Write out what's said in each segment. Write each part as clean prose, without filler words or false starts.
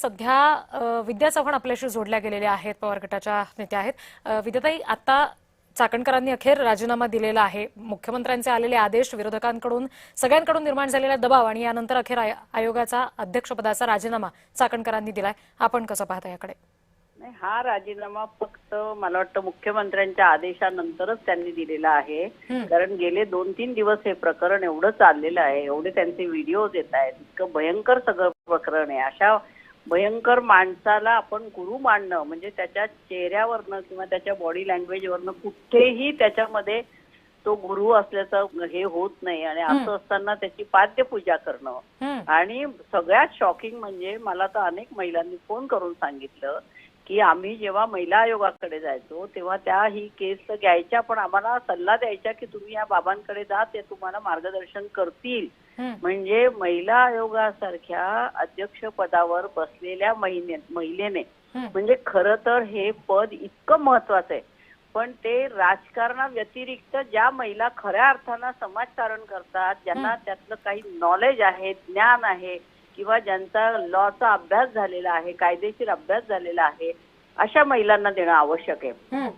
सध्या विद्या चव्हाण आपल्याशी जोडल्या गेलेल्या आहेत, पवार गटाच्या नेत्या आहेत. विद्याताई, आता चाकणकरांनी अखेर राजीनामा दिलेला आहे. मुख्यमंत्र्यांचे आलेले आदेश, विरोधकांकडून सगळ्यांकडून निर्माण झालेला दबाव आणि यानंतर अखेर आयोगाचा अध्यक्षपदाचा राजीनामा चाकणकरांनी दिलाय. आपण कसं पाहता याकडे? नाही, हा राजीनामा फक्त मला वाटतं मुख्यमंत्र्यांच्या आदेशानंतरच त्यांनी दिलेला आहे. कारण गेले 2-3 दिवस हे प्रकरण एवढं चाललेलं आहे, एवढे त्यांचे व्हिडिओज येत आहेत, इतकं भयंकर सगळं प्रकरण आहे. अशा भयंकर माणसाला आपण गुरु मानणं म्हणजे त्याच्या चेहऱ्यावरनं किंवा त्याच्या बॉडी लँग्वेजवरनं कुठेही त्याच्यामध्ये तो गुरु असल्याचं हे होत नाही. आणि असं असताना त्याची पाद्यपूजा करणं आणि सगळ्यात शॉकिंग म्हणजे मला तर अनेक महिलांनी फोन करून सांगितलं की आम्ही जेव्हा महिला आयोगाकडे जायचो तेव्हा त्या ही केस घ्यायच्या, पण आम्हाला सल्ला द्यायच्या की तुम्ही या बाबांकडे जा, ते तुम्हाला मार्गदर्शन करतील. म्हणजे महिला आयोगासारख्या अध्यक्ष पदावर बसलेल्या महिलेने म्हणजे खरं तर हे पद इतकं महत्वाचं आहे, पण ते राजकारणाव्यतिरिक्त ज्या महिला खऱ्या अर्थानं समाजकारण करतात, ज्यांना त्यातलं काही नॉलेज आहे, ज्ञान आहे किंवा ज्यांचा लॉचा अभ्यास झालेला आहे, कायदेशीर अभ्यास झालेला आहे, अशा महिलांना देणं आवश्यक आहे.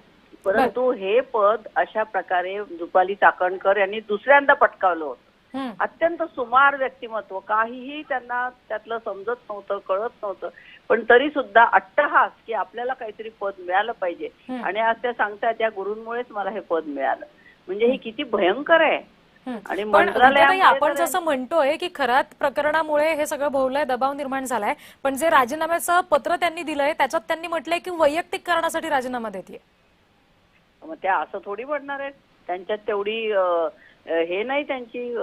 परंतु हे पद अशा प्रकारे रुपाली चाकणकर यांनी दुसऱ्यांदा पटकावलं होतं. अत्यंत सुमार व्यक्तिमत्व, काहीही त्यांना त्यातलं समजत नव्हतं, कळत नव्हतं, पण तरी सुद्धा अट्टहास की आपल्याला काहीतरी पद मिळालं पाहिजे. आणि आज त्या सांगतात त्या गुरूंमुळेच मला हे पद मिळालं. म्हणजे हे किती भयंकर आहे. आणि मंत्रालयात आपण जसं म्हणतोय की खरात प्रकरणामुळे हे सगळं भोवलंय, दबाव निर्माण झालाय, पण जे राजीनाम्याचं पत्र त्यांनी दिलंय त्याच्यात त्यांनी म्हटलंय की वैयक्तिक कारणासाठी राजीनामा देते. मग त्या असं थोडी म्हणणार आहेत. त्यांच्यात तेवढी हे नाही, त्यांची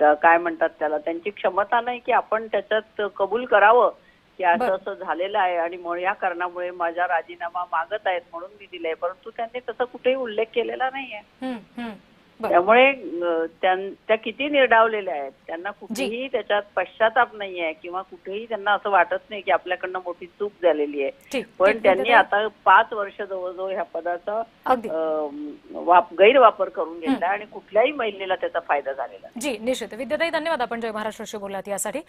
काय म्हणतात त्याला, त्यांची क्षमता नाही की आपण त्याच्यात कबूल करावं की असं असं झालेलं आहे आणि मग या कारणामुळे माझा राजीनामा मागत आहेत म्हणून मी दिलाय. परंतु त्यांनी तसा कुठेही उल्लेख केलेला नाहीये. त्यामुळे त्या किती निर्डावलेल्या आहेत. त्यांना कुठेही त्याच्यात पश्चाताप नाहीये किंवा कुठेही त्यांना असं वाटत नाही की आपल्याकडनं मोठी चूक झालेली आहे. पण त्यांनी आता 5 वर्ष जवळजवळ ह्या पदाचा गैरवापर करून घेतला आणि कुठल्याही महिलेला त्याचा फायदा झालेला. जी निश्चित. विद्याताई, धन्यवाद. आपण जय महाराष्ट्राशी बोललात यासाठी.